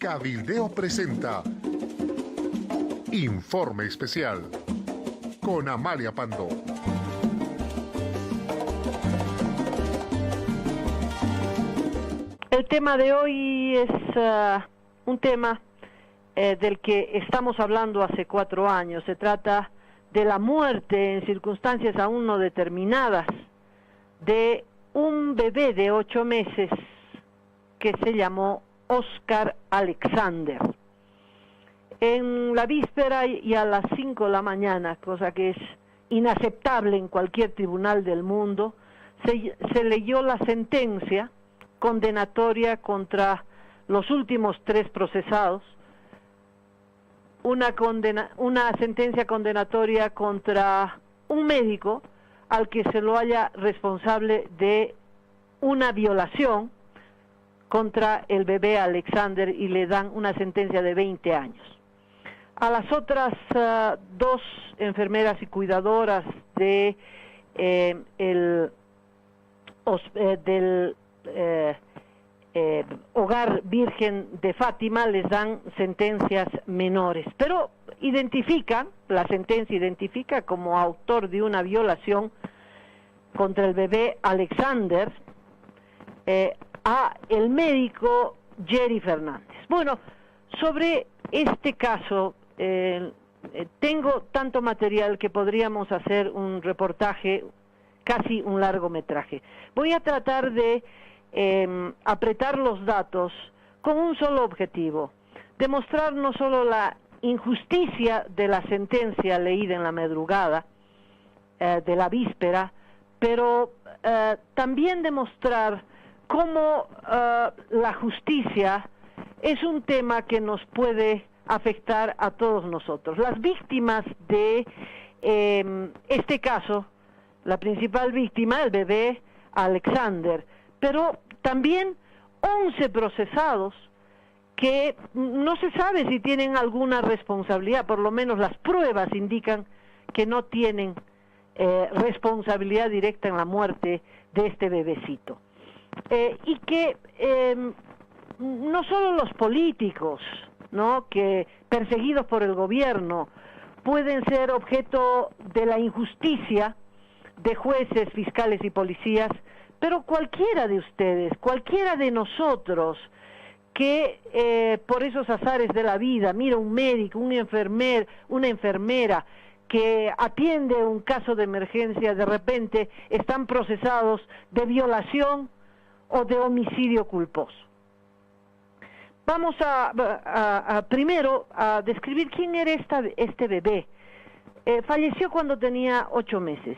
Cabildeo presenta Informe Especial con Amalia Pando. El tema de hoy es un tema del que estamos hablando hace 4 años. Se trata de la muerte en circunstancias aún no determinadas de un bebé de 8 meses que se llamó Oscar Alexander. En la víspera y a las 5 de la mañana, cosa que es inaceptable en cualquier tribunal del mundo, se leyó la sentencia condenatoria contra los últimos 3 procesados, una sentencia condenatoria contra un médico al que se lo halla responsable de una violación contra el bebé Alexander y le dan una sentencia de 20 años. A las otras 2 enfermeras y cuidadoras del Hogar Virgen de Fátima les dan sentencias menores, pero la sentencia identifica como autor de una violación contra el bebé Alexander a el médico Jerry Fernández. Bueno, sobre este caso tengo tanto material que podríamos hacer un reportaje, casi un largometraje. Voy a tratar de apretar los datos con un solo objetivo: demostrar no solo la injusticia de la sentencia leída en la madrugada de la víspera, pero también demostrar cómo la justicia es un tema que nos puede afectar a todos nosotros. Las víctimas de este caso, la principal víctima, el bebé Alexander, pero también 11 procesados que no se sabe si tienen alguna responsabilidad, por lo menos las pruebas indican que no tienen responsabilidad directa en la muerte de este bebecito. Y que no solo los políticos, ¿no?, que perseguidos por el gobierno pueden ser objeto de la injusticia de jueces, fiscales y policías, pero cualquiera de ustedes, cualquiera de nosotros que por esos azares de la vida, mira un médico, una enfermera que atiende un caso de emergencia, de repente están procesados de violación o de homicidio culposo. Vamos primero a describir quién era este bebé. Falleció cuando tenía 8 meses.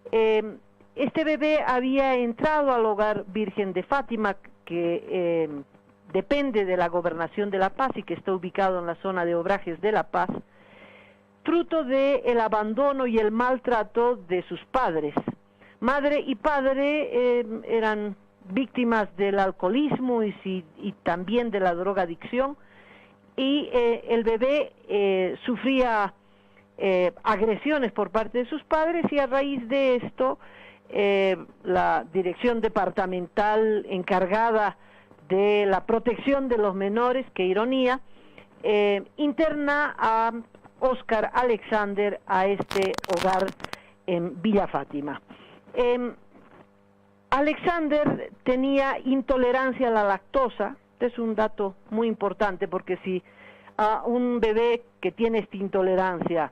Este bebé había entrado al Hogar Virgen de Fátima, que depende de la Gobernación de La Paz y que está ubicado en la zona de Obrajes de La Paz, fruto del abandono y el maltrato de sus padres. Madre y padre eran víctimas del alcoholismo y también de la drogadicción, y el bebé sufría agresiones por parte de sus padres, y a raíz de esto la dirección departamental encargada de la protección de los menores, qué ironía, interna a Oscar Alexander a este hogar en Villa Fátima. Alexander tenía intolerancia a la lactosa. Este es un dato muy importante, porque si a un bebé que tiene esta intolerancia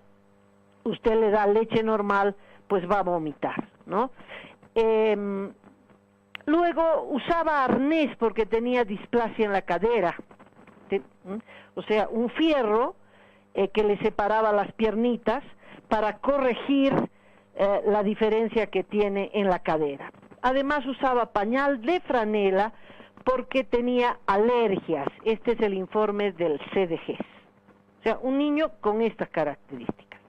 usted le da leche normal, pues va a vomitar, ¿no? Luego usaba arnés porque tenía displasia en la cadera, o sea, un fierro que le separaba las piernitas para corregir la diferencia que tiene en la cadera. Además usaba pañal de franela porque tenía alergias. Este es el informe del CDG. O sea, un niño con estas características.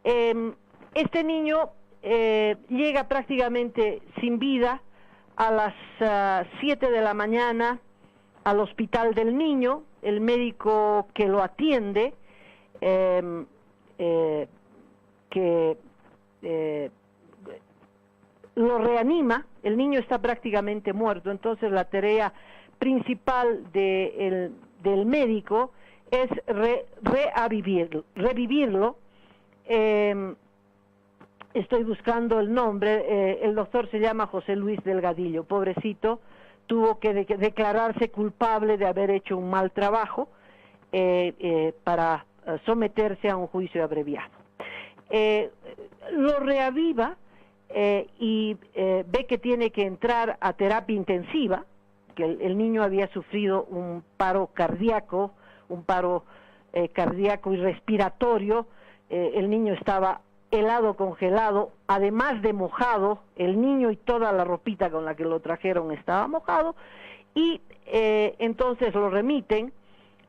Este niño llega prácticamente sin vida a las 7 de la mañana al hospital del niño. El médico que lo atiende, lo reanima. El niño está prácticamente muerto, entonces la tarea principal del médico es revivirlo. Estoy buscando el nombre, el doctor se llama José Luis Delgadillo, pobrecito, tuvo que declararse culpable de haber hecho un mal trabajo para someterse a un juicio abreviado. Lo reaviva y ve que tiene que entrar a terapia intensiva, que el niño había sufrido un paro cardíaco y respiratorio. El niño estaba helado, congelado, además de mojado, el niño y toda la ropita con la que lo trajeron estaba mojado, y entonces lo remiten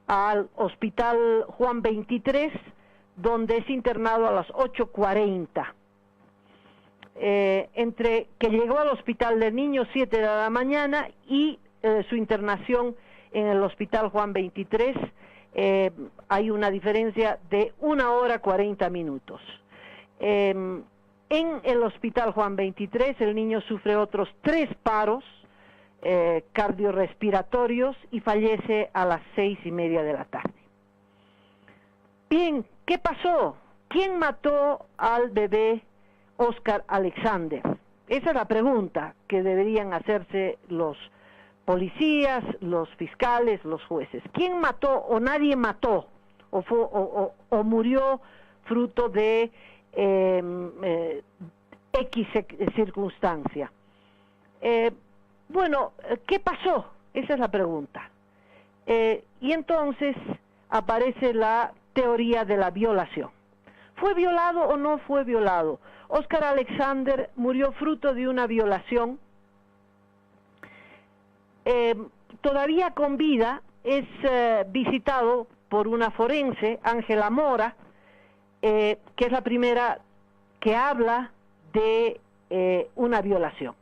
al Hospital Juan 23, donde es internado a las 8:40. Entre que llegó al hospital del niño 7 de la mañana y su internación en el Hospital Juan 23, hay una diferencia de 1 hora 40 minutos. En el Hospital Juan 23 el niño sufre otros 3 paros cardiorrespiratorios y fallece a las 6:30 de la tarde. Bien, ¿qué pasó? ¿Quién mató al bebé Oscar Alexander? Esa es la pregunta que deberían hacerse los policías, los fiscales, los jueces. ¿Quién mató o nadie mató o murió fruto de X circunstancia? Bueno, ¿qué pasó? Esa es la pregunta. Y entonces aparece la teoría de la violación. ¿Fue violado o no fue violado? Oscar Alexander murió fruto de una violación. Todavía con vida es visitado por una forense, Ángela Mora, que es la primera que habla de una violación.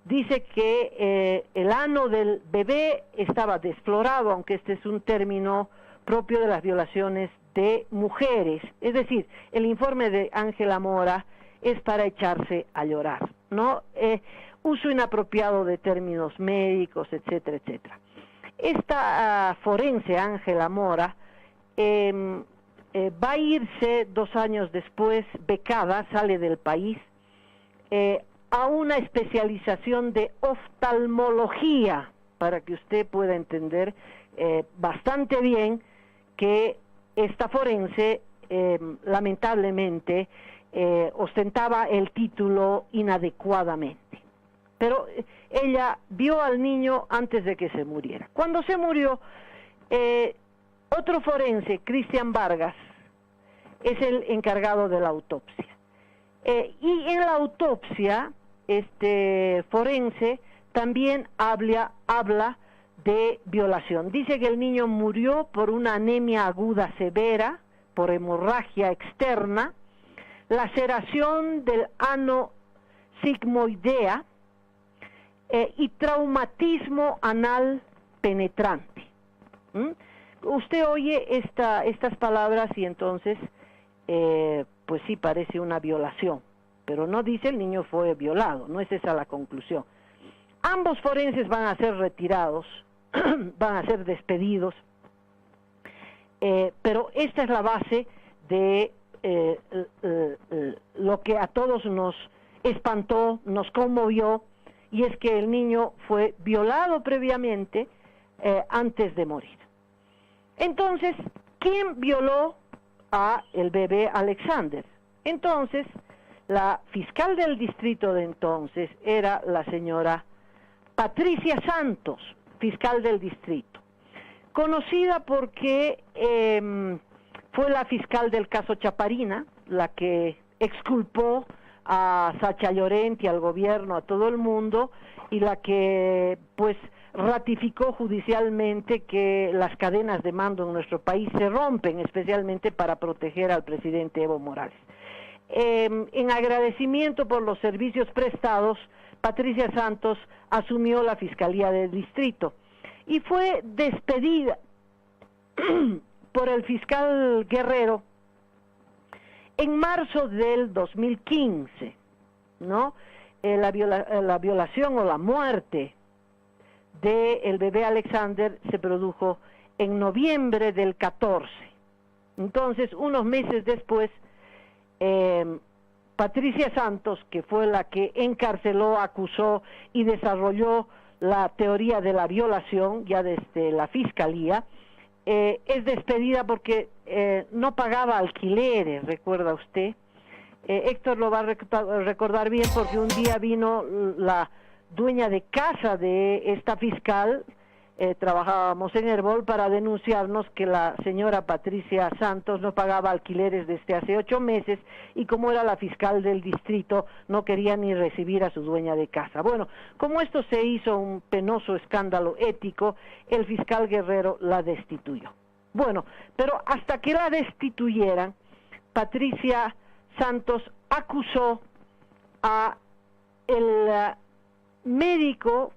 Dice que el ano del bebé estaba desflorado, aunque este es un término propio de las violaciones de mujeres. Es decir, el informe de Ángela Mora es para echarse a llorar, ¿no? Uso inapropiado de términos médicos, etcétera, etcétera. Esta forense, Ángela Mora, va a irse 2 años después, becada, sale del país, a una especialización de oftalmología, para que usted pueda entender bastante bien que esta forense lamentablemente ostentaba el título inadecuadamente. Pero ella vio al niño antes de que se muriera. Cuando se murió, otro forense, Cristian Vargas, es el encargado de la autopsia. Y en la autopsia, este forense también habla de violación. Dice que el niño murió por una anemia aguda severa, por hemorragia externa, laceración del ano sigmoidea y traumatismo anal penetrante. Usted oye estas palabras y entonces pues sí parece una violación, pero no dice el niño fue violado, no es esa la conclusión. Ambos forenses van a ser retirados, van a ser despedidos, pero esta es la base de lo que a todos nos espantó, nos conmovió, y es que el niño fue violado previamente antes de morir. Entonces, ¿quién violó a el bebé Alexander? Entonces, la fiscal del distrito de entonces era la señora Patricia Santos, fiscal del distrito, conocida porque fue la fiscal del caso Chaparina, la que exculpó a Sacha Llorenti, al gobierno, a todo el mundo, y la que pues ratificó judicialmente que las cadenas de mando en nuestro país se rompen, especialmente para proteger al presidente Evo Morales. En agradecimiento por los servicios prestados, Patricia Santos asumió la Fiscalía del Distrito y fue despedida por el fiscal Guerrero en marzo del 2015, ¿no? La violación o la muerte del bebé Alexander se produjo en noviembre del 14. Entonces, unos meses después, Patricia Santos, que fue la que encarceló, acusó y desarrolló la teoría de la violación, ya desde la fiscalía, es despedida porque no pagaba alquileres, ¿recuerda usted? Héctor lo va a recordar bien porque un día vino la dueña de casa de esta fiscal, trabajábamos en Herbol, para denunciarnos que la señora Patricia Santos no pagaba alquileres desde hace 8 meses y como era la fiscal del distrito no quería ni recibir a su dueña de casa. Bueno, como esto se hizo un penoso escándalo ético, el fiscal Guerrero la destituyó. Bueno, pero hasta que la destituyeran, Patricia Santos acusó a el médico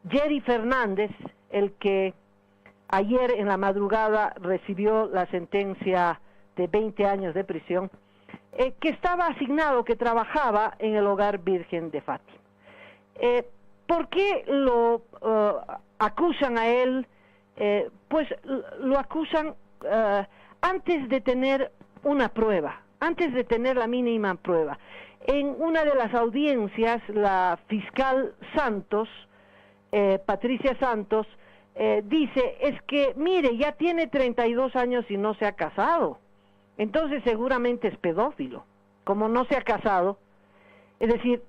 Jerry Fernández, el que ayer en la madrugada recibió la sentencia de 20 años de prisión, que estaba asignado, que trabajaba en el Hogar Virgen de Fátima. ¿Por qué lo acusan a él? Pues lo acusan antes de tener una prueba, antes de tener la mínima prueba. En una de las audiencias, la fiscal Santos, Patricia Santos, dice, es que, mire, ya tiene 32 años y no se ha casado, entonces seguramente es pedófilo, como no se ha casado. Es decir,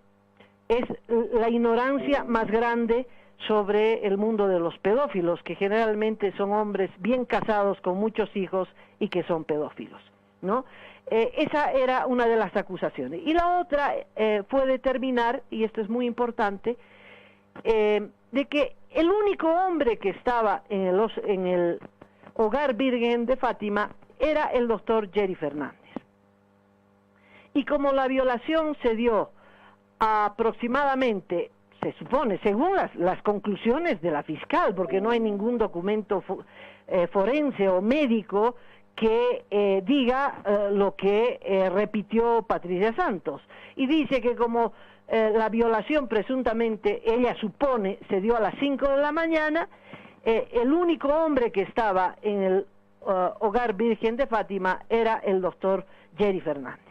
es la ignorancia más grande sobre el mundo de los pedófilos, que generalmente son hombres bien casados con muchos hijos y que son pedófilos, ¿no? Esa era una de las acusaciones. Y la otra fue determinar, y esto es muy importante, de que el único hombre que estaba en el Hogar Virgen de Fátima era el doctor Jerry Fernández. Y como la violación se dio aproximadamente, se supone, según las conclusiones de la fiscal, porque no hay ningún documento forense o médico que diga lo que repitió Patricia Santos, y dice que como la violación presuntamente, ella supone, se dio a las 5 de la mañana, el único hombre que estaba en el Hogar Virgen de Fátima era el doctor Jerry Fernández.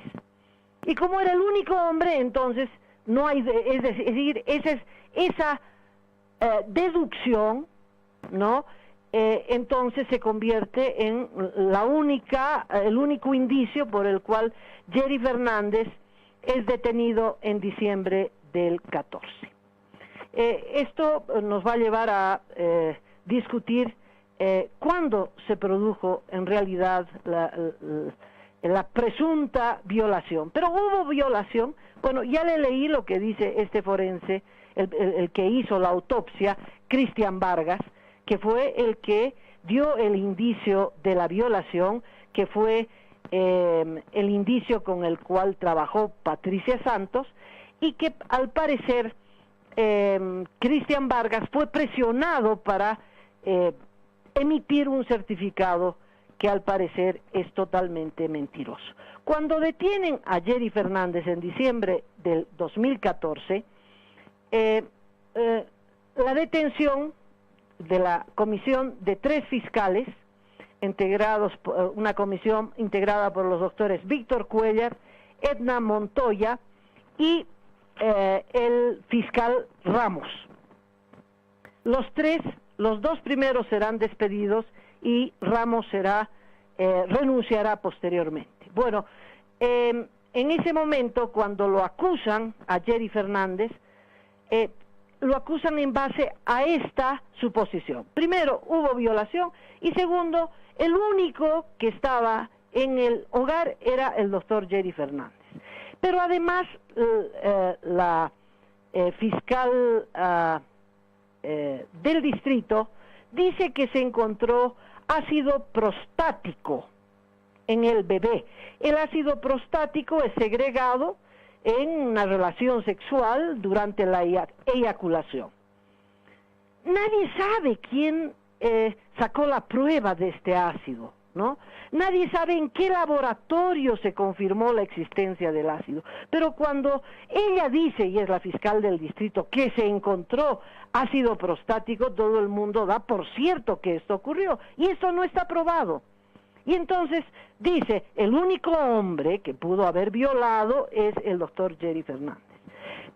Y como era el único hombre, entonces no hay, es decir, esa deducción, ¿no? Entonces se convierte en el único indicio por el cual Jerry Fernández es detenido en diciembre del 14. Esto nos va a llevar a discutir cuándo se produjo en realidad la presunta violación. Pero hubo violación. Bueno, ya le leí lo que dice este forense, el que hizo la autopsia, Cristian Vargas, que fue el que dio el indicio de la violación, que fue el indicio con el cual trabajó Patricia Santos, y que al parecer Cristian Vargas fue presionado para emitir un certificado que al parecer es totalmente mentiroso. Cuando detienen a Jerry Fernández en diciembre del 2014, la detención de la comisión de 3 fiscales, una comisión integrada por los doctores Víctor Cuellar, Edna Montoya y el fiscal Ramos. Los 2 primeros serán despedidos y Ramos renunciará posteriormente. Bueno, en ese momento, cuando lo acusan a Jerry Fernández, lo acusan en base a esta suposición. Primero, hubo violación, y segundo, el único que estaba en el hogar era el doctor Jerry Fernández. Pero además, la fiscal del distrito dice que se encontró ácido prostático en el bebé. El ácido prostático es segregado en una relación sexual durante la eyaculación. Nadie sabe quién sacó la prueba de este ácido, ¿no? Nadie sabe en qué laboratorio se confirmó la existencia del ácido, pero cuando ella dice, y es la fiscal del distrito, que se encontró ácido prostático, todo el mundo da por cierto que esto ocurrió, y esto no está probado. Y entonces dice, el único hombre que pudo haber violado es el doctor Jerry Fernández.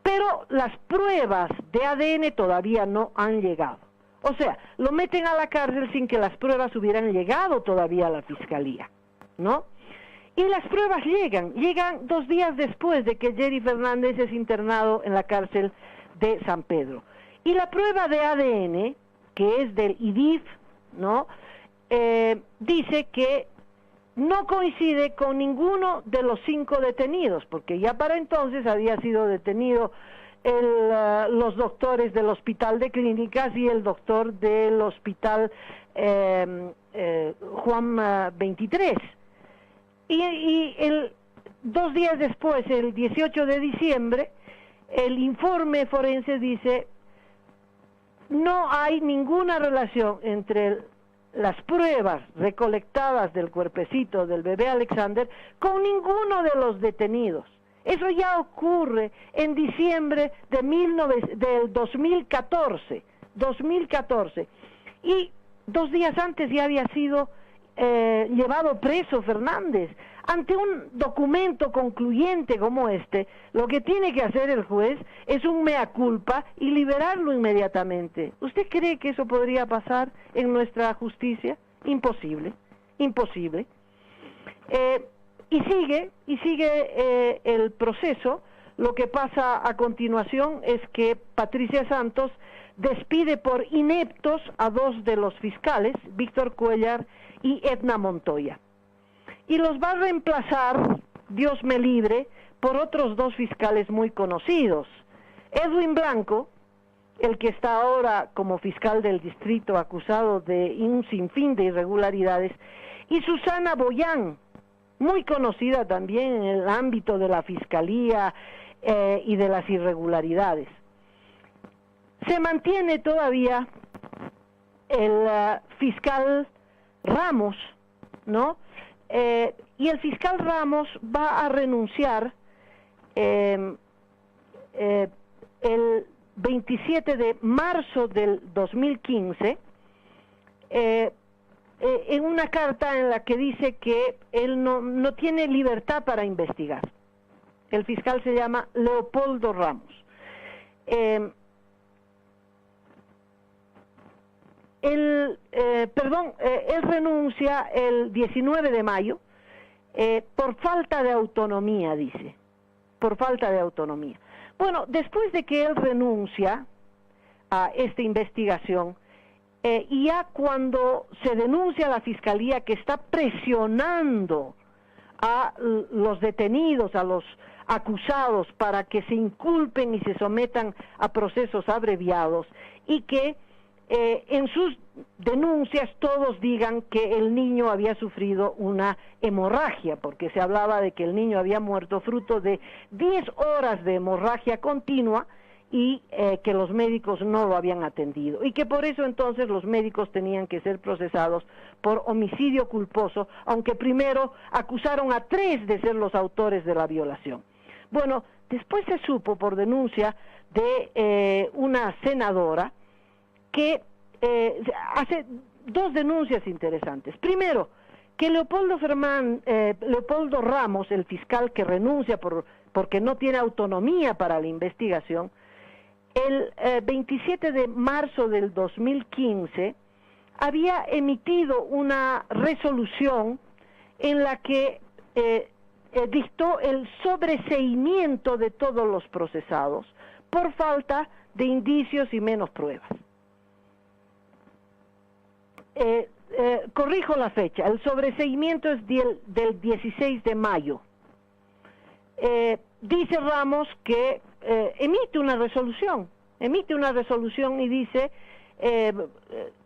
Pero las pruebas de ADN todavía no han llegado. O sea, lo meten a la cárcel sin que las pruebas hubieran llegado todavía a la fiscalía, ¿no? Y las pruebas llegan 2 días después de que Jerry Fernández es internado en la cárcel de San Pedro. Y la prueba de ADN, que es del IDIF, ¿no? Dice que no coincide con ninguno de los 5 detenidos, porque ya para entonces había sido detenido los doctores del Hospital de Clínicas y el doctor del Hospital Juan 23. Y 2 días después, el 18 de diciembre, el informe forense dice, no hay ninguna relación entre las pruebas recolectadas del cuerpecito del bebé Alexander con ninguno de los detenidos. Eso ya ocurre en diciembre del 2014. Y 2 días antes ya había sido llevado preso Fernández. Ante un documento concluyente como este, lo que tiene que hacer el juez es un mea culpa y liberarlo inmediatamente. ¿Usted cree que eso podría pasar en nuestra justicia? Imposible, imposible. Y sigue el proceso. Lo que pasa a continuación es que Patricia Santos despide por ineptos a 2 de los fiscales, Víctor Cuellar y Edna Montoya. Y los va a reemplazar, Dios me libre, por otros 2 fiscales muy conocidos. Edwin Blanco, el que está ahora como fiscal del distrito acusado de un sinfín de irregularidades, y Susana Boyán, muy conocida también en el ámbito de la fiscalía y de las irregularidades. Se mantiene todavía el fiscal Ramos, ¿no? Y el fiscal Ramos va a renunciar el 27 de marzo del 2015 en una carta en la que dice que él no tiene libertad para investigar. El fiscal se llama Leopoldo Ramos. Él renuncia el 19 de mayo por falta de autonomía, dice, por falta de autonomía. Bueno, después de que él renuncia a esta investigación, y ya cuando se denuncia a la Fiscalía que está presionando a los detenidos, a los acusados, para que se inculpen y se sometan a procesos abreviados, y que en sus denuncias todos digan que el niño había sufrido una hemorragia, porque se hablaba de que el niño había muerto fruto de 10 horas de hemorragia continua y que los médicos no lo habían atendido, y que por eso entonces los médicos tenían que ser procesados por homicidio culposo, aunque primero acusaron a 3 de ser los autores de la violación. Bueno, después se supo por denuncia de una senadora que hace 2 denuncias interesantes. Primero, que Leopoldo Ramos, el fiscal que renuncia porque no tiene autonomía para la investigación, el 27 de marzo del 2015 había emitido una resolución en la que dictó el sobreseimiento de todos los procesados por falta de indicios y menos pruebas. Corrijo la fecha, el sobreseimiento es del 16 de mayo. Dice Ramos que emite una resolución y dice,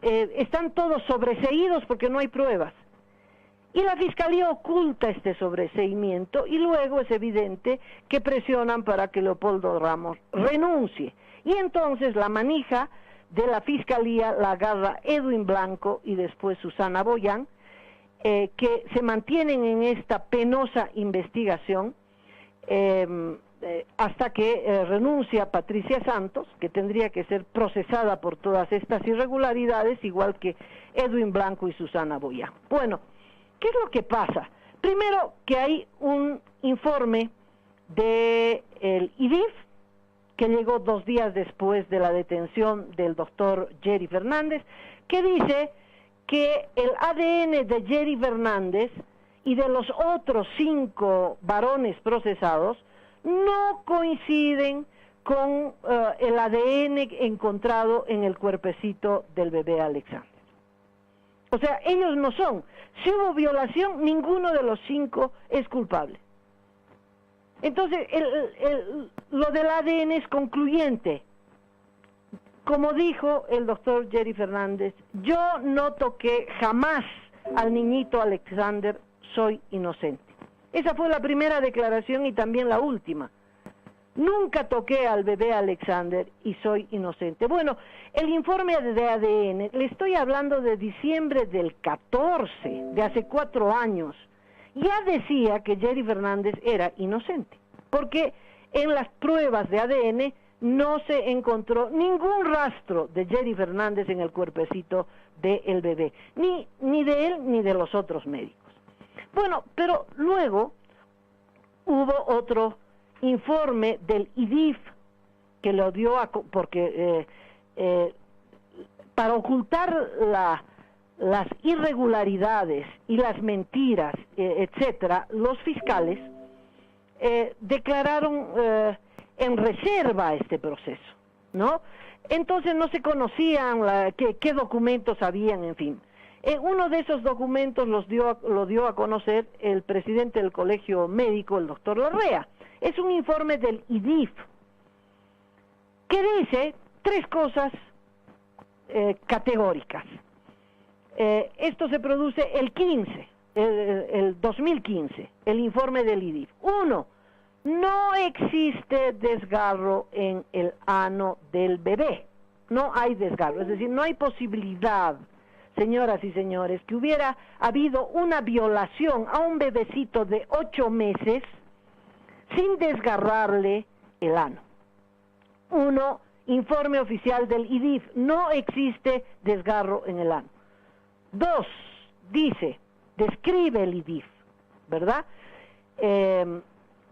están todos sobreseídos porque no hay pruebas. Y la Fiscalía oculta este sobreseimiento y luego es evidente que presionan para que Leopoldo Ramos renuncie. Y entonces la manija de la Fiscalía la agarra Edwin Blanco y después Susana Boyán, que se mantienen en esta penosa investigación hasta que renuncia Patricia Santos, que tendría que ser procesada por todas estas irregularidades, igual que Edwin Blanco y Susana Boya. Bueno, ¿qué es lo que pasa? Primero, que hay un informe del IDIF, que llegó 2 días después de la detención del doctor Jerry Fernández, que dice que el ADN de Jerry Fernández y de los otros 5 varones procesados no coinciden con el ADN encontrado en el cuerpecito del bebé Alexander. O sea, ellos no son. Si hubo violación, ninguno de los 5 es culpable. Entonces, lo del ADN es concluyente. Como dijo el doctor Jerry Fernández, yo no toqué jamás al niñito Alexander, soy inocente. Esa fue la primera declaración y también la última. Nunca toqué al bebé Alexander y soy inocente. Bueno, el informe de ADN, le estoy hablando de diciembre del 14, de hace 4 años, ya decía que Jerry Fernández era inocente, porque en las pruebas de ADN no se encontró ningún rastro de Jerry Fernández en el cuerpecito del bebé, ni de él ni de los otros médicos. Bueno, pero luego hubo otro informe del IDIF que lo dio porque para ocultar las irregularidades y las mentiras, etcétera, los fiscales declararon en reserva este proceso, ¿no? Entonces no se conocían qué documentos habían, en fin. Uno de esos documentos lo dio a conocer el presidente del Colegio Médico, el doctor Larrea. Es un informe del IDIF que dice 3 cosas categóricas. Esto se produce el 2015, el informe del IDIF. 1, no existe desgarro en el ano del bebé. No hay desgarro, es decir, no hay posibilidad, señoras y señores, que hubiera habido una violación a un bebecito de 8 meses sin desgarrarle el ano. 1, informe oficial del IDIF, no existe desgarro en el ano. 2, describe el IDIF, ¿verdad?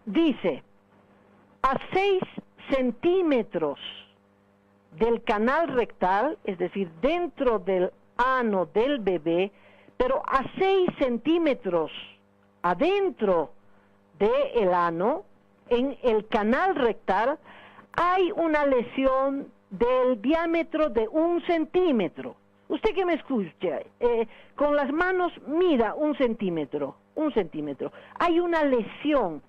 Dice, a 6 centímetros del canal rectal, es decir, dentro del ano del bebé, pero a 6 centímetros adentro del ano, en el canal rectal, hay una lesión del diámetro de 1 centímetro. Usted que me escucha, con las manos mida 1 centímetro, 1 centímetro. Hay una lesión,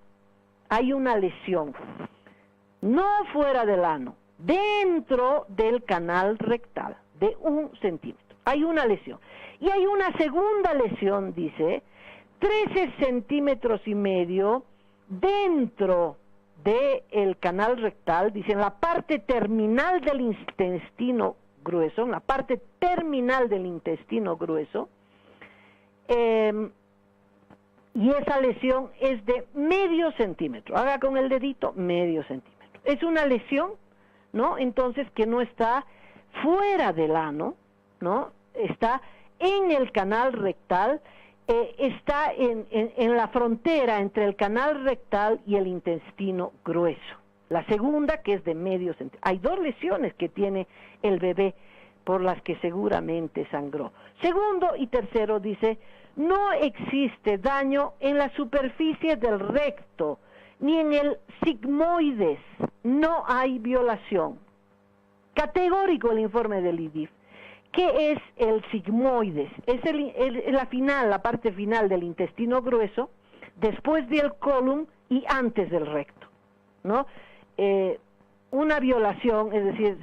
no fuera del ano, dentro del canal rectal, de 1 centímetro. Hay una lesión. Y hay una segunda lesión, dice, 13 centímetros y medio dentro del canal rectal, dice, en la parte terminal del intestino grueso, en la parte terminal del intestino grueso, y esa lesión es de medio centímetro. Haga con el dedito, medio centímetro. Es una lesión, ¿no? Entonces, que no está fuera del ano, ¿no? Está en el canal rectal, está en la frontera entre el canal rectal y el intestino grueso. La segunda, que es de medio centímetro. Hay 2 lesiones que tiene el bebé por las que seguramente sangró. Segundo y tercero, dice, no existe daño en la superficie del recto, ni en el sigmoides, no hay violación. Categórico el informe del IDIF. ¿Qué es el sigmoides? Es la parte final del intestino grueso, después del colon y antes del recto, ¿no? Una violación, es decir,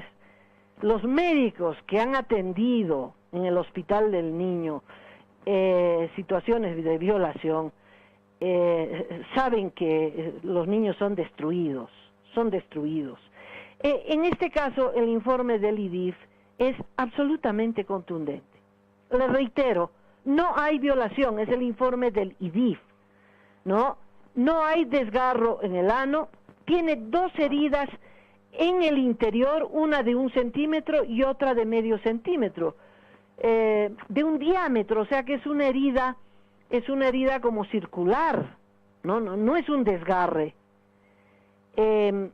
los médicos que han atendido en el hospital del niño situaciones de violación, saben que los niños son destruidos. En este caso, el informe del IDIF es absolutamente contundente. Le reitero, no hay violación, es el informe del IDIF, ¿no? No hay desgarro en el ano, tiene 2 heridas en el interior, una de 1 centímetro y otra de medio centímetro, de un diámetro, o sea que es una herida como circular, no es un desgarre. Y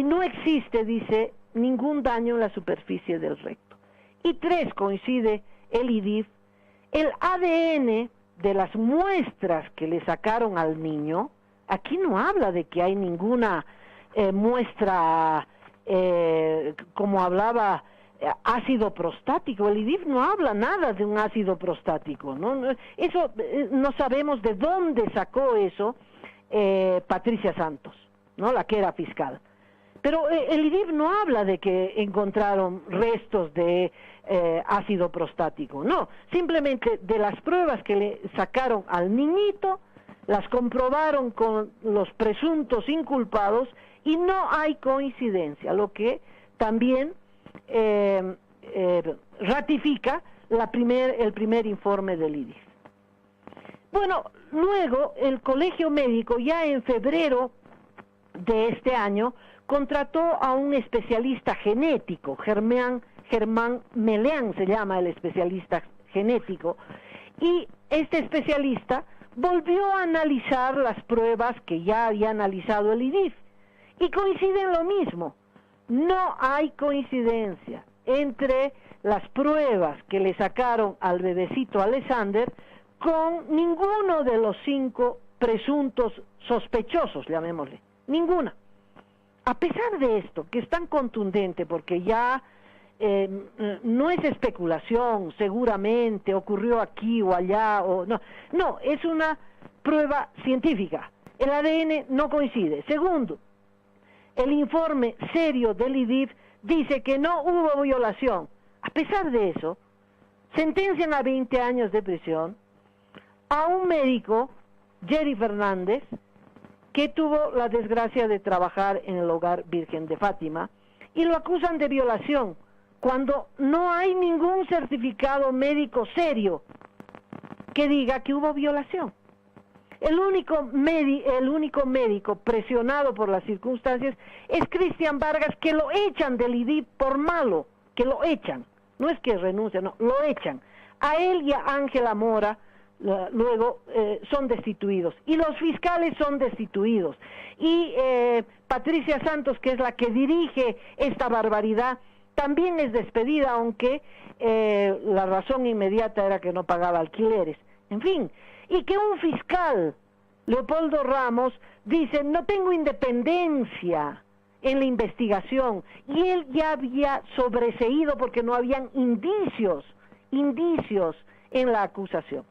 no existe, dice, ningún daño en la superficie del recto. Y 3, coincide el IDIF, el ADN de las muestras que le sacaron al niño, aquí no habla de que hay ninguna muestra, como hablaba, ácido prostático. El IDIF no habla nada de un ácido prostático, ¿no? Eso no sabemos de dónde sacó eso Patricia Santos, ¿no? La que era fiscal. Pero el IDIF no habla de que encontraron restos de ácido prostático, no, simplemente de las pruebas que le sacaron al niñito, las comprobaron con los presuntos inculpados y no hay coincidencia, lo que también ratifica el primer informe del IDIF. Bueno, luego el Colegio Médico ya en febrero de este año contrató a un especialista genético, Germán Meleán se llama el especialista genético, y este especialista volvió a analizar las pruebas que ya había analizado el IDIF, y coinciden lo mismo, no hay coincidencia entre las pruebas que le sacaron al bebecito Alexander con ninguno de los 5 presuntos sospechosos, llamémosle, ninguna. A pesar de esto, que es tan contundente, porque ya no es especulación, seguramente ocurrió aquí o allá, o no, es una prueba científica. El ADN no coincide. Segundo, el informe serio del IDIF dice que no hubo violación. A pesar de eso, sentencian a 20 años de prisión a un médico, Jerry Fernández, que tuvo la desgracia de trabajar en el Hogar Virgen de Fátima, y lo acusan de violación, cuando no hay ningún certificado médico serio que diga que hubo violación. El único médico presionado por las circunstancias es Cristian Vargas, que lo echan del IDIF por malo, que lo echan, no es que renuncia, no, lo echan. A él y a Ángela Mora luego son destituidos, y los fiscales son destituidos, y Patricia Santos, que es la que dirige esta barbaridad, también es despedida, aunque la razón inmediata era que no pagaba alquileres. En fin, y que un fiscal, Leopoldo Ramos, dice, no tengo independencia en la investigación, y él ya había sobreseído porque no habían indicios en la acusación.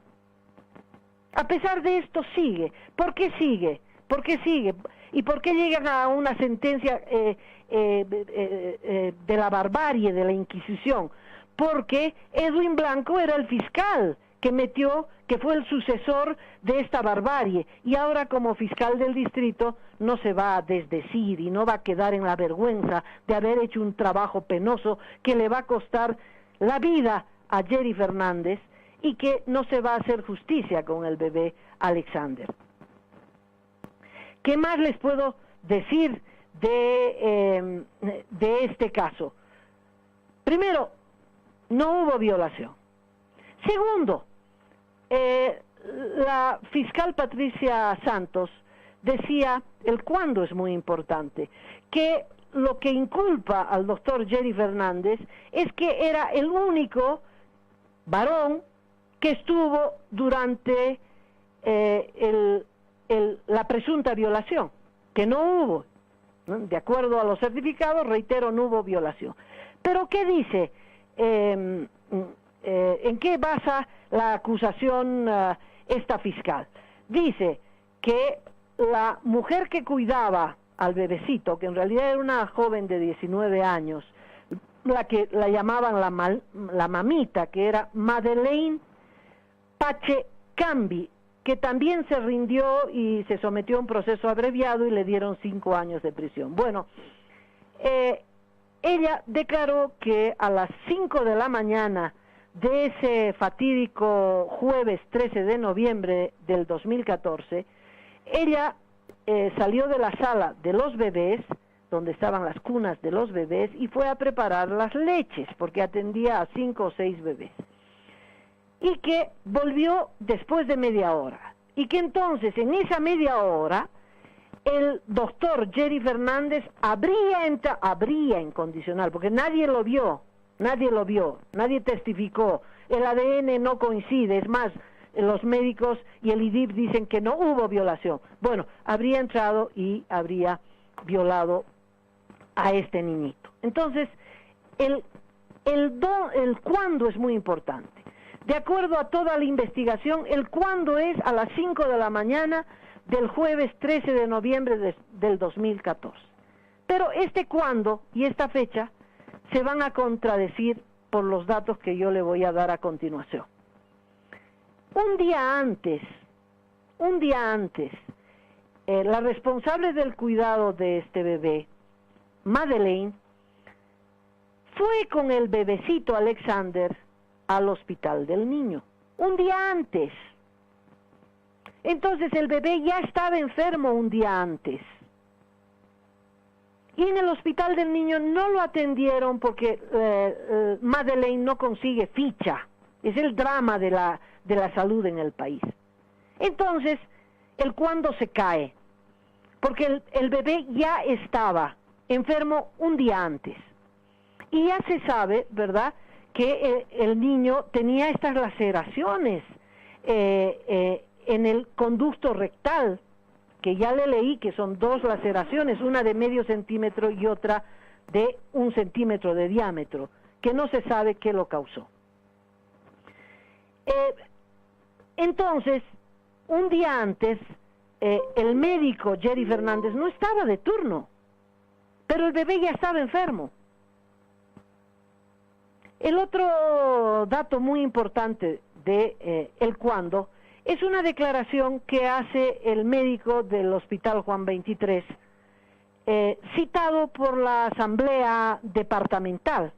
A pesar de esto sigue. ¿Por qué sigue? ¿Por qué sigue? ¿Y por qué llegan a una sentencia de la barbarie, de la Inquisición? Porque Edwin Blanco era el fiscal que fue el sucesor de esta barbarie, y ahora como fiscal del distrito no se va a desdecir y no va a quedar en la vergüenza de haber hecho un trabajo penoso que le va a costar la vida a Jerry Fernández, y que no se va a hacer justicia con el bebé Alexander. ¿Qué más les puedo decir de este caso? Primero, no hubo violación. Segundo, la fiscal Patricia Santos decía, el cuándo es muy importante, que lo que inculpa al doctor Jerry Fernández es que era el único varón que estuvo durante la presunta violación, que no hubo, ¿no? De acuerdo a los certificados, reitero, no hubo violación. Pero ¿qué dice? ¿En qué basa la acusación esta fiscal? Dice que la mujer que cuidaba al bebecito, que en realidad era una joven de 19 años, la que la llamaban la mamita, que era Madeleine Pache Cambi, que también se rindió y se sometió a un proceso abreviado y le dieron 5 años de prisión. Bueno, ella declaró que a las 5 de la mañana de ese fatídico jueves 13 de noviembre del 2014, ella salió de la sala de los bebés, donde estaban las cunas de los bebés, y fue a preparar las leches, porque atendía a 5 o 6 bebés. Y que volvió después de media hora. Y que entonces, en esa media hora, el doctor Jerry Fernández habría en condicional, porque nadie lo vio, nadie testificó, el ADN no coincide, es más, los médicos y el IDIP dicen que no hubo violación. Bueno, habría entrado y habría violado a este niñito. Entonces, el cuándo es muy importante. De acuerdo a toda la investigación, el cuándo es a las 5 de la mañana del jueves 13 de noviembre del 2014. Pero este cuándo y esta fecha se van a contradecir por los datos que yo le voy a dar a continuación. Un día antes, la responsable del cuidado de este bebé, Madeleine, fue con el bebecito Alexander al hospital del niño, un día antes. Entonces el bebé ya estaba enfermo un día antes. Y en el hospital del niño no lo atendieron porque Madeleine no consigue ficha. Es el drama de la salud en el país. Entonces, el cuándo se cae, porque el bebé ya estaba enfermo un día antes. Y ya se sabe, ¿verdad?, que el niño tenía estas laceraciones en el conducto rectal, que ya le leí que son 2 laceraciones, una de medio centímetro y otra de 1 centímetro de diámetro, que no se sabe qué lo causó. Entonces, un día antes, el médico Jerry Fernández no estaba de turno, pero el bebé ya estaba enfermo. El otro dato muy importante de el cuándo es una declaración que hace el médico del Hospital Juan 23, citado por la Asamblea Departamental.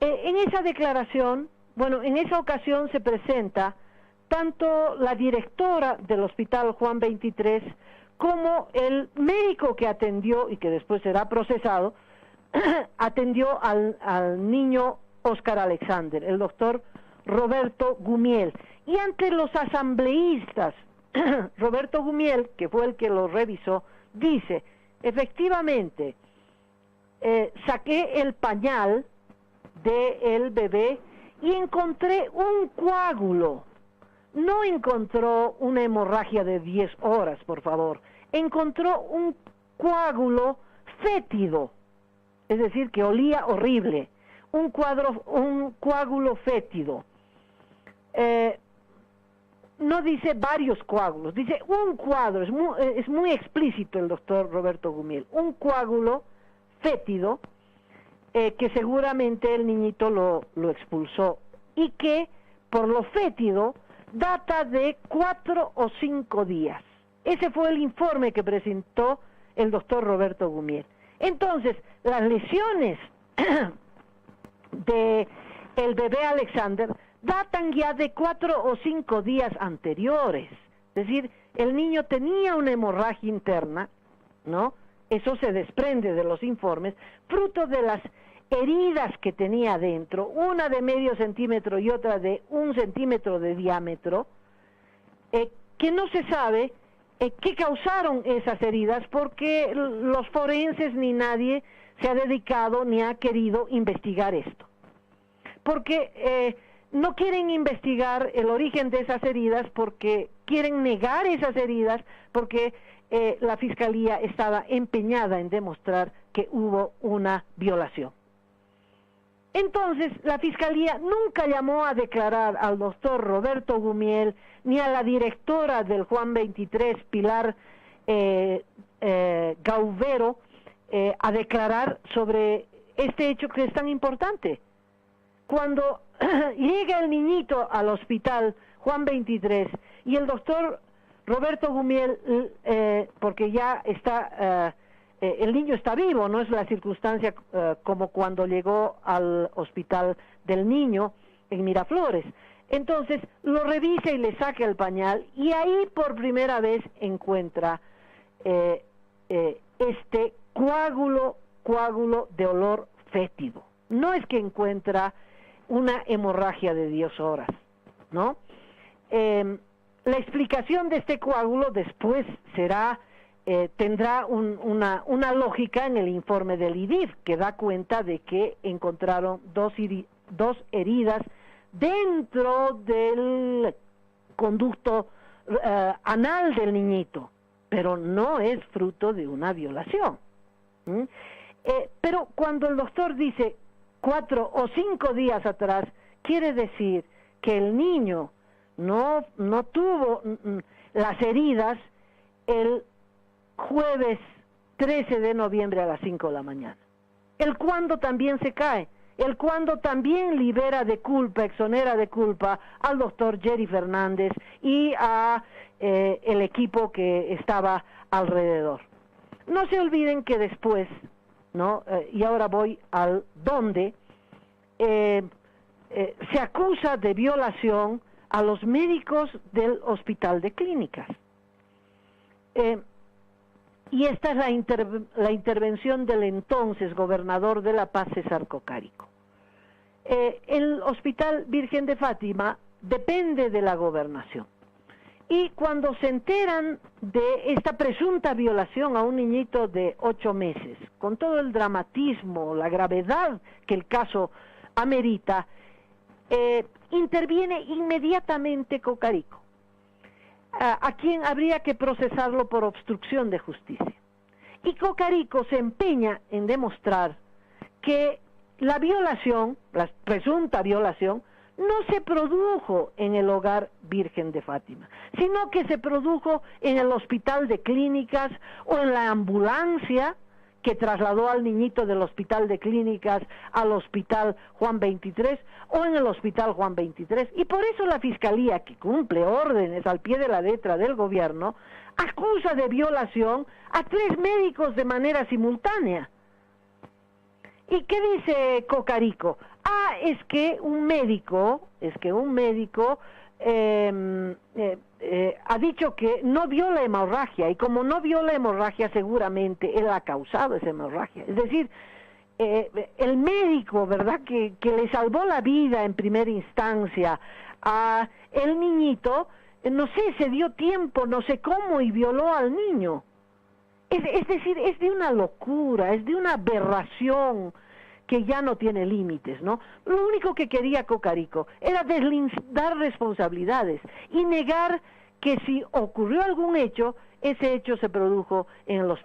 En esa declaración, bueno, en esa ocasión se presenta tanto la directora del Hospital Juan 23 como el médico que atendió y que después será procesado, atendió al niño Oscar Alexander, el doctor Roberto Gumiel. Y ante los asambleístas, Roberto Gumiel, que fue el que lo revisó, dice, efectivamente, saqué el pañal del bebé y encontré un coágulo. No encontró una hemorragia de 10 horas, por favor. Encontró un coágulo fétido, es decir, que olía horrible. Un coágulo fétido. No dice varios coágulos, dice un cuadro, es muy explícito el doctor Roberto Gumiel, un coágulo fétido que seguramente el niñito lo expulsó y que por lo fétido data de 4 o 5 días. Ese fue el informe que presentó el doctor Roberto Gumiel. Entonces, las lesiones de el bebé Alexander datan ya de 4 o 5 días anteriores. Es decir, el niño tenía una hemorragia interna, ¿no? Eso se desprende de los informes, fruto de las heridas que tenía adentro, una de medio centímetro y otra de 1 centímetro de diámetro, que no se sabe qué causaron esas heridas porque los forenses ni nadie se ha dedicado ni ha querido investigar esto. Porque no quieren investigar el origen de esas heridas porque quieren negar esas heridas porque la Fiscalía estaba empeñada en demostrar que hubo una violación. Entonces, la Fiscalía nunca llamó a declarar al doctor Roberto Gumiel ni a la directora del Juan 23, Pilar Gauvero, a declarar sobre este hecho que es tan importante. Cuando llega el niñito al hospital Juan 23 y el doctor Roberto Gumiel, porque ya está, el niño está vivo, no es la circunstancia como cuando llegó al hospital del niño, en Miraflores. Entonces lo revisa y le saca el pañal, y ahí por primera vez encuentra este coágulo de olor fétido. No es que encuentra una hemorragia de 10 horas, ¿no? La explicación de este coágulo después tendrá una lógica en el informe del IDIF, que da cuenta de que encontraron dos heridas dentro del conducto anal del niñito, pero no es fruto de una violación. Pero cuando el doctor dice 4 o 5 días atrás, quiere decir que el niño no tuvo las heridas el jueves 13 de noviembre a las 5 de la mañana. El cuándo también se cae, el cuándo también libera de culpa, exonera de culpa al doctor Jerry Fernández y a el equipo que estaba alrededor. No se olviden que después, ¿no? Y ahora voy al dónde, se acusa de violación a los médicos del Hospital de Clínicas. Y esta es la intervención del entonces gobernador de La Paz, César Cocarico. El Hospital Virgen de Fátima depende de la gobernación. Y cuando se enteran de esta presunta violación a un niñito de 8 meses, con todo el dramatismo, la gravedad que el caso amerita, interviene inmediatamente Cocarico, a quien habría que procesarlo por obstrucción de justicia. Y Cocarico se empeña en demostrar que la violación, la presunta violación, no se produjo en el Hogar Virgen de Fátima, sino que se produjo en el Hospital de Clínicas o en la ambulancia que trasladó al niñito del Hospital de Clínicas al Hospital Juan 23 o en el Hospital Juan 23. Y por eso la Fiscalía, que cumple órdenes al pie de la letra del gobierno, acusa de violación a 3 médicos de manera simultánea. ¿Y qué dice Cocarico? Es que un médico ha dicho que no vio la hemorragia, y como no vio la hemorragia, seguramente él ha causado esa hemorragia. Es decir, el médico, ¿verdad?, que le salvó la vida en primera instancia a el niñito, no sé, se dio tiempo, no sé cómo, y violó al niño. Es decir, es de una locura, es de una aberración que ya no tiene límites, ¿no? Lo único que quería Cocarico era deslindar responsabilidades y negar que si ocurrió algún hecho, ese hecho se produjo en el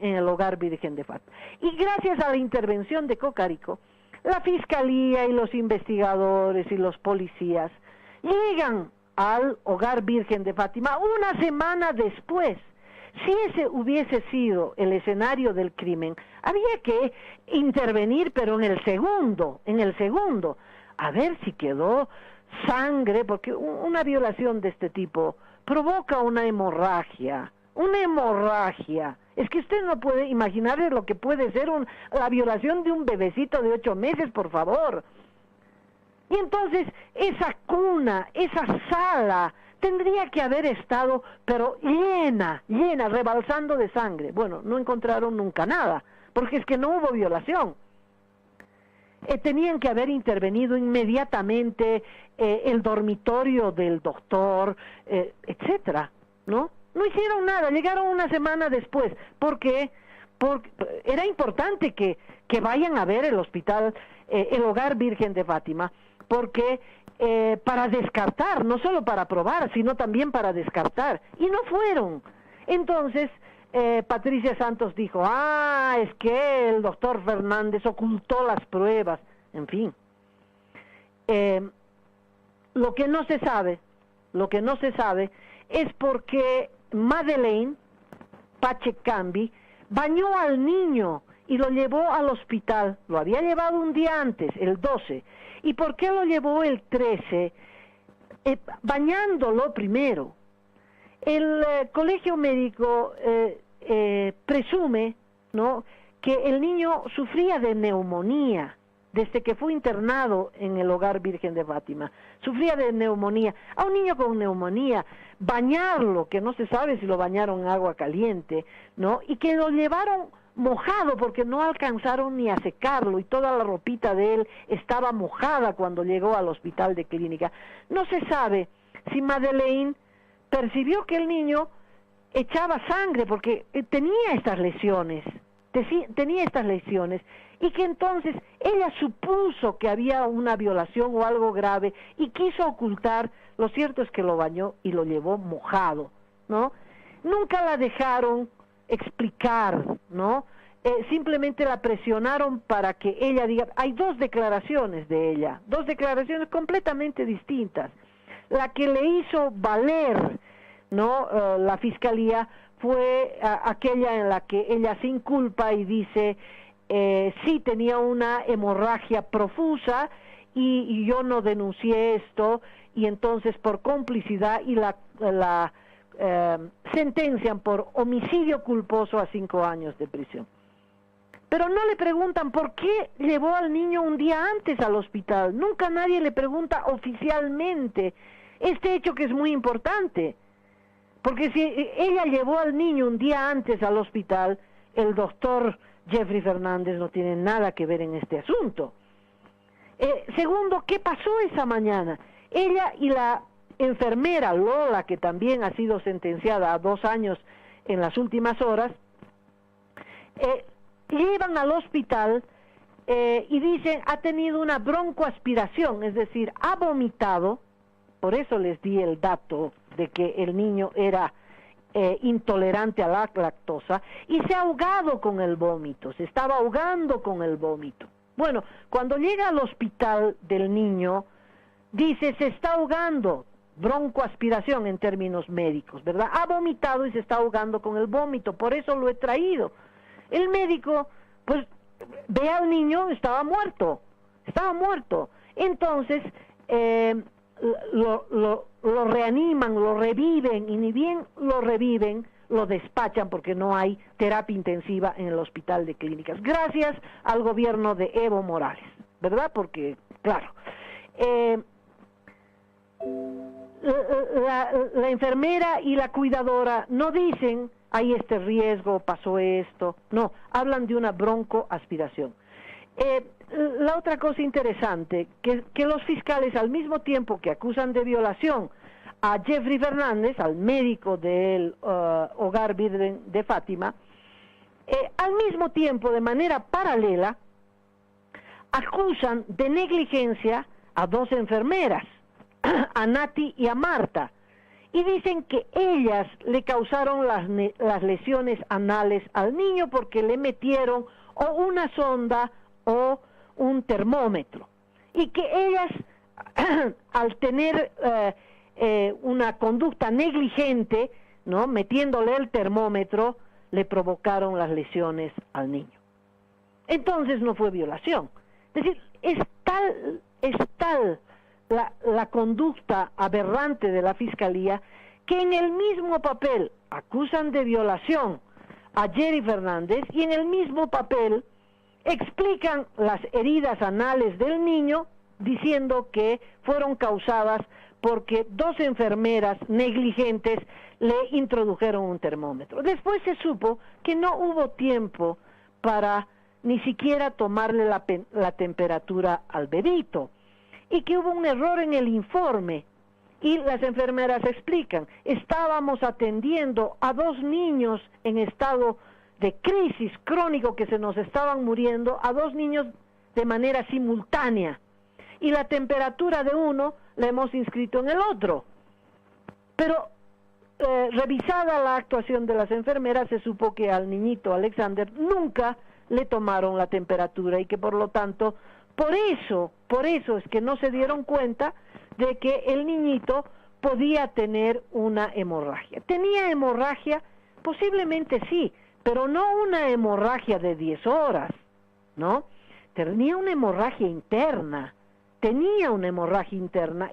en el Hogar Virgen de Fátima. Y gracias a la intervención de Cocarico, la Fiscalía y los investigadores y los policías llegan al Hogar Virgen de Fátima una semana después. Si ese hubiese sido el escenario del crimen, había que intervenir, pero en el segundo, a ver si quedó sangre, porque una violación de este tipo provoca una hemorragia. Es que usted no puede imaginarse lo que puede ser la violación de un bebecito de 8 meses, por favor. Y entonces, esa cuna, esa sala, tendría que haber estado, pero llena, rebalsando de sangre. Bueno, no encontraron nunca nada, porque es que no hubo violación. Tenían que haber intervenido inmediatamente el dormitorio del doctor, etcétera, ¿no? No hicieron nada, llegaron una semana después, porque era importante que vayan a ver el hospital, el Hogar Virgen de Fátima, porque para descartar, no solo para probar, sino también para descartar, y no fueron. Entonces Patricia Santos dijo, es que el doctor Fernández ocultó las pruebas, en fin. Lo que no se sabe es porque Madeleine Pachecambi bañó al niño y lo llevó al hospital. Lo había llevado un día antes, el 12. ¿Y por qué lo llevó el 13? Bañándolo primero. El colegio médico presume, ¿no?, que el niño sufría de neumonía, desde que fue internado en el Hogar Virgen de Fátima. Sufría de neumonía. A un niño con neumonía, bañarlo, que no se sabe si lo bañaron en agua caliente, ¿no? Y que lo llevaron mojado porque no alcanzaron ni a secarlo y toda la ropita de él estaba mojada cuando llegó al hospital de clínica. No se sabe si Madeleine percibió que el niño echaba sangre porque tenía estas lesiones, y que entonces ella supuso que había una violación o algo grave y quiso ocultar. Lo cierto es que lo bañó y lo llevó mojado, ¿no? Nunca la dejaron explicar, ¿no? Simplemente la presionaron para que ella diga. Hay dos declaraciones de ella, dos declaraciones completamente distintas. La que le hizo valer, ¿no? La fiscalía fue aquella en la que ella se inculpa y dice, sí tenía una hemorragia profusa y yo no denuncié esto, y entonces por complicidad y la sentencian por homicidio culposo a 5 años de prisión. Pero no le preguntan por qué llevó al niño un día antes al hospital. Nunca nadie le pregunta oficialmente este hecho, que es muy importante. Porque si ella llevó al niño un día antes al hospital, el doctor Jeffrey Fernández no tiene nada que ver en este asunto. Segundo, ¿qué pasó esa mañana? Ella y la enfermera Lola, que también ha sido sentenciada a 2 años en las últimas horas, llevan al hospital y dicen, ha tenido una broncoaspiración, es decir, ha vomitado. Por eso les di el dato de que el niño era intolerante a la lactosa, y se ha ahogado con el vómito, se estaba ahogando con el vómito. Bueno, cuando llega al hospital del niño, dice, se está ahogando, broncoaspiración en términos médicos, ¿verdad? Ha vomitado y se está ahogando con el vómito, por eso lo he traído. El médico, pues, ve al niño, estaba muerto. Entonces, lo reaniman, lo reviven, y ni bien lo reviven, lo despachan porque no hay terapia intensiva en el hospital de clínicas. Gracias al gobierno de Evo Morales, ¿verdad? Porque, claro, la enfermera y la cuidadora no dicen, hay este riesgo, pasó esto. No, hablan de una broncoaspiración. La otra cosa interesante, que los fiscales, al mismo tiempo que acusan de violación a Jeffrey Fernández, al médico del Hogar Virgen de Fátima, al mismo tiempo, de manera paralela, acusan de negligencia a 2 enfermeras, a Nati y a Marta, y dicen que ellas le causaron las lesiones anales al niño porque le metieron o una sonda o un termómetro, y que ellas al tener una conducta negligente, ¿no?, metiéndole el termómetro, le provocaron las lesiones al niño. Entonces no fue violación. Es decir, es tal la conducta aberrante de la fiscalía, que en el mismo papel acusan de violación a Jerry Fernández y en el mismo papel explican las heridas anales del niño diciendo que fueron causadas porque 2 enfermeras negligentes le introdujeron un termómetro. Después se supo que no hubo tiempo para ni siquiera tomarle la temperatura al bebito, y que hubo un error en el informe, y las enfermeras explican, estábamos atendiendo a 2 niños en estado de crisis crónico que se nos estaban muriendo, a 2 niños de manera simultánea, y la temperatura de uno la hemos inscrito en el otro. Pero revisada la actuación de las enfermeras, se supo que al niñito Alexander nunca le tomaron la temperatura, y que por lo tanto, por eso es que no se dieron cuenta de que el niñito podía tener una hemorragia. ¿Tenía hemorragia? Posiblemente sí, pero no una hemorragia de 10 horas, ¿no? Tenía una hemorragia interna,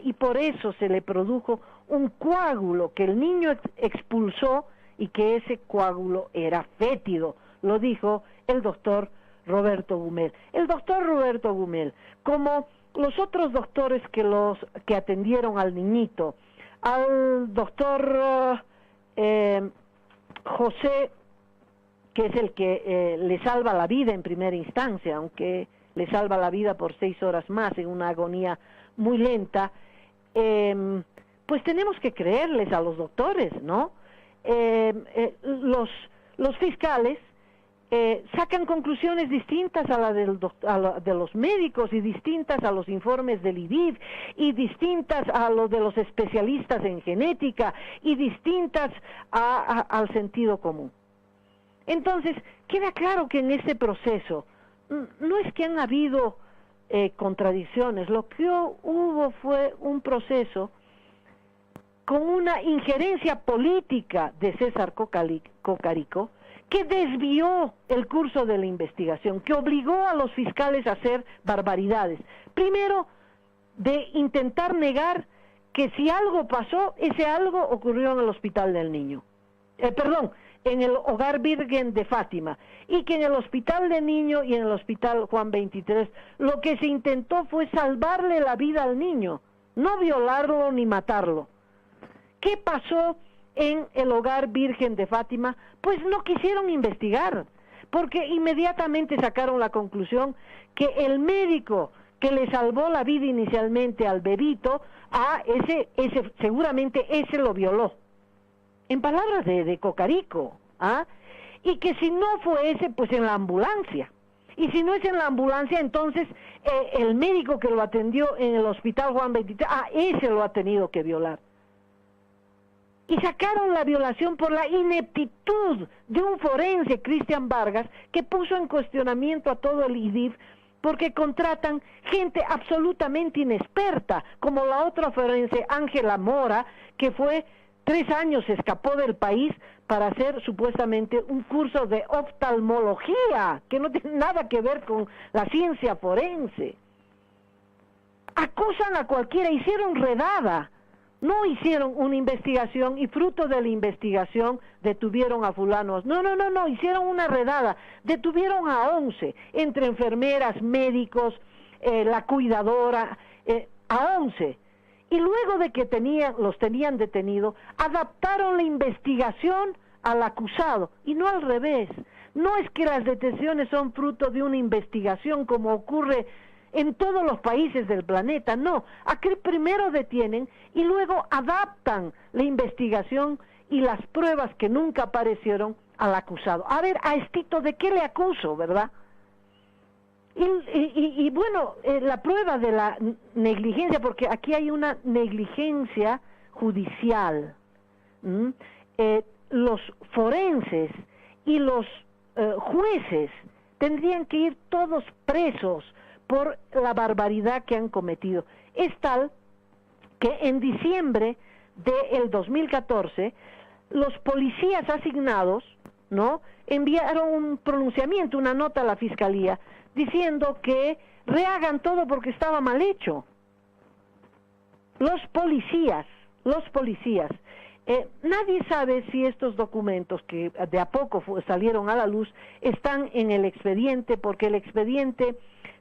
y por eso se le produjo un coágulo que el niño expulsó, y que ese coágulo era fétido, lo dijo el doctor Roberto Gumel. El doctor Roberto Gumel, como los otros doctores que atendieron al niñito, al doctor José, que es el que le salva la vida en primera instancia, aunque le salva la vida por 6 horas más en una agonía muy lenta, pues tenemos que creerles a los doctores, ¿no? Los fiscales sacan conclusiones distintas a la de los médicos y distintas a los informes del IDIF y distintas a los de los especialistas en genética y distintas al sentido común. Entonces, queda claro que en este proceso no es que han habido contradicciones, lo que hubo fue un proceso con una injerencia política de César Cocarico, que desvió el curso de la investigación, que obligó a los fiscales a hacer barbaridades. Primero, de intentar negar que si algo pasó, ese algo ocurrió en el hospital del niño. En el Hogar Virgen de Fátima, y que en el hospital del niño y en el hospital Juan 23, lo que se intentó fue salvarle la vida al niño, no violarlo ni matarlo. ¿Qué pasó en el Hogar Virgen de Fátima? Pues no quisieron investigar, porque inmediatamente sacaron la conclusión que el médico que le salvó la vida inicialmente al bebito, seguramente ese lo violó. En palabras de Cocarico, y que si no fue ese, pues en la ambulancia. Y si no es en la ambulancia, entonces el médico que lo atendió en el hospital Juan 23, ese lo ha tenido que violar. Y sacaron la violación por la ineptitud de un forense, Cristian Vargas, que puso en cuestionamiento a todo el IDIF, porque contratan gente absolutamente inexperta, como la otra forense, Ángela Mora, que fue 3 años, se escapó del país para hacer supuestamente un curso de oftalmología, que no tiene nada que ver con la ciencia forense. Acosan a cualquiera, hicieron redada, no hicieron una investigación y fruto de la investigación detuvieron a fulanos. No, hicieron una redada, detuvieron a 11, entre enfermeras, médicos, la cuidadora, a 11. Y luego de que los tenían detenidos, adaptaron la investigación al acusado, y no al revés. No es que las detenciones son fruto de una investigación como ocurre en todos los países del planeta, no. Aquí primero detienen y luego adaptan la investigación y las pruebas que nunca aparecieron al acusado. A ver, a Estito, ¿de qué le acuso, verdad? Y bueno, la prueba de la negligencia, porque aquí hay una negligencia judicial. Los forenses y los jueces tendrían que ir todos presos por la barbaridad que han cometido. Es tal que en diciembre del 2014 los policías asignados, ¿no?, enviaron un pronunciamiento, una nota a la fiscalía, diciendo que rehagan todo porque estaba mal hecho. Los policías, nadie sabe si estos documentos que de a poco salieron a la luz están en el expediente, porque el expediente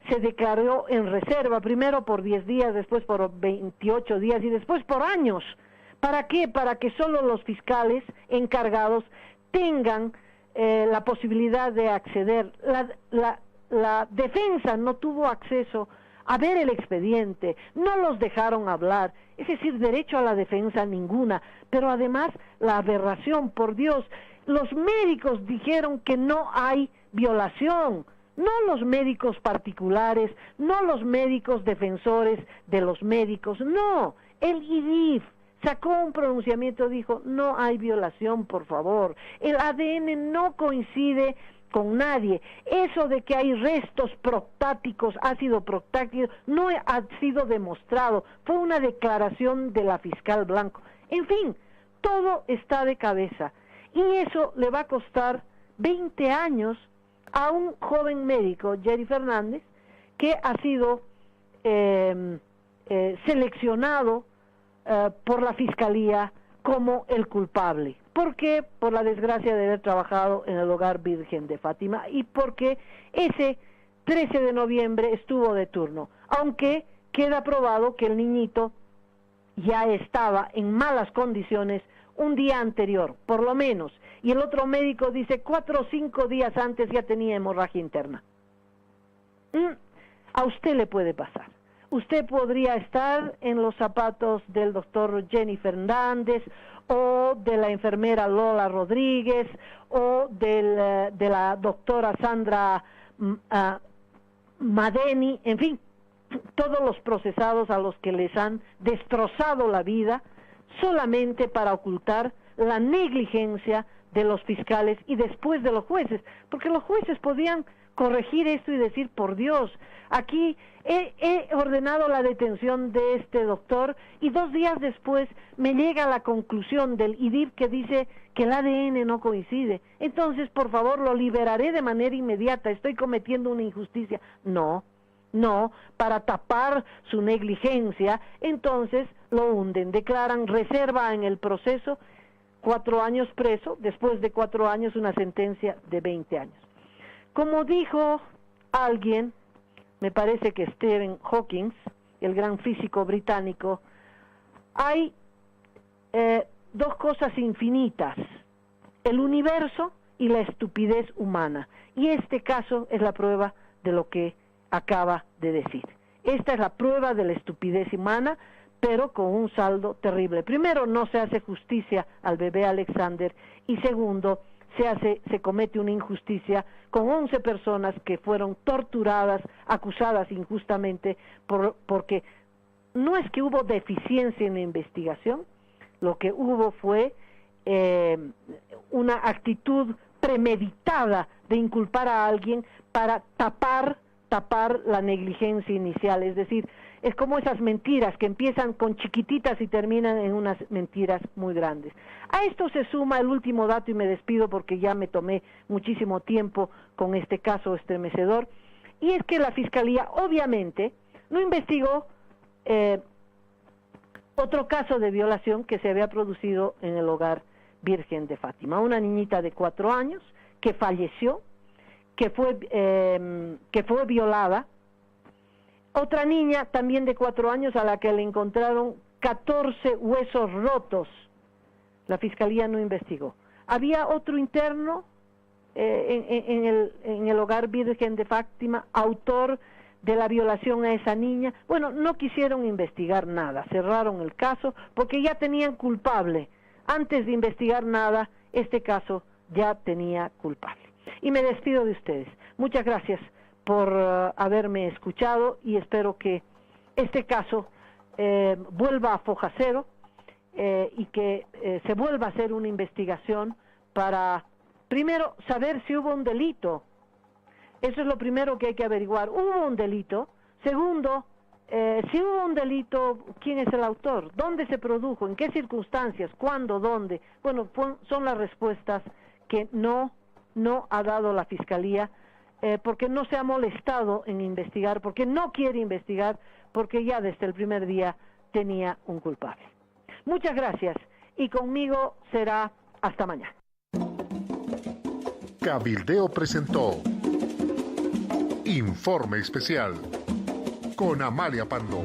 se declaró en reserva, primero por 10 días, después por 28 días y después por años. ¿Para qué? Para que solo los fiscales encargados tengan la posibilidad de acceder. La defensa no tuvo acceso a ver el expediente, no los dejaron hablar, es decir, derecho a la defensa ninguna, pero además la aberración, por Dios, los médicos dijeron que no hay violación, no los médicos particulares, no los médicos defensores de los médicos, no, el IDIF sacó un pronunciamiento, dijo, no hay violación, por favor, el ADN no coincide con nadie, eso de que hay restos prostáticos, ácido prostático, no ha sido demostrado, fue una declaración de la fiscal Blanco, en fin, todo está de cabeza, y eso le va a costar 20 años a un joven médico, Jerry Fernández, que ha sido seleccionado por la fiscalía como el culpable. ¿Por qué? Por la desgracia de haber trabajado en el Hogar Virgen de Fátima y porque ese 13 de noviembre estuvo de turno, aunque queda probado que el niñito ya estaba en malas condiciones un día anterior, por lo menos, y el otro médico dice 4 o 5 días antes ya tenía hemorragia interna. A usted le puede pasar. Usted podría estar en los zapatos del doctor Jenny Fernández o de la enfermera Lola Rodríguez o de la doctora Sandra Madeni, en fin, todos los procesados a los que les han destrozado la vida solamente para ocultar la negligencia de los fiscales y después de los jueces, porque los jueces podían corregir esto y decir, por Dios, aquí he ordenado la detención de este doctor y 2 días después me llega la conclusión del IDIP que dice que el ADN no coincide. Entonces, por favor, lo liberaré de manera inmediata, estoy cometiendo una injusticia. No, para tapar su negligencia, entonces lo hunden, declaran reserva en el proceso, 4 años preso, después de 4 años una sentencia de 20 años. Como dijo alguien, me parece que Stephen Hawking, el gran físico británico, hay 2 cosas infinitas, el universo y la estupidez humana. Y este caso es la prueba de lo que acaba de decir. Esta es la prueba de la estupidez humana, pero con un saldo terrible. Primero, no se hace justicia al bebé Alexander, y segundo, se comete una injusticia con 11 personas que fueron torturadas, acusadas injustamente, porque no es que hubo deficiencia en la investigación, lo que hubo fue una actitud premeditada de inculpar a alguien para tapar la negligencia inicial, es decir, es como esas mentiras que empiezan con chiquititas y terminan en unas mentiras muy grandes. A esto se suma el último dato y me despido porque ya me tomé muchísimo tiempo con este caso estremecedor, y es que la Fiscalía obviamente no investigó otro caso de violación que se había producido en el Hogar Virgen de Fátima, una niñita de 4 años que falleció, que fue violada, otra niña también de 4 años a la que le encontraron 14 huesos rotos. La Fiscalía no investigó. Había otro interno en el Hogar Virgen de Fátima, autor de la violación a esa niña. Bueno, no quisieron investigar nada, cerraron el caso porque ya tenían culpable. Antes de investigar nada, este caso ya tenía culpable. Y me despido de ustedes. Muchas gracias por haberme escuchado y espero que este caso vuelva a foja cero y que se vuelva a hacer una investigación para, primero, saber si hubo un delito. Eso es lo primero que hay que averiguar. ¿Hubo un delito? Segundo, si hubo un delito, ¿quién es el autor? ¿Dónde se produjo? ¿En qué circunstancias? ¿Cuándo? ¿Dónde? Bueno, son las respuestas que no ha dado la Fiscalía, porque no se ha molestado en investigar, porque no quiere investigar, porque ya desde el primer día tenía un culpable. Muchas gracias y conmigo será hasta mañana. Cabildeo presentó Informe Especial con Amalia Pando.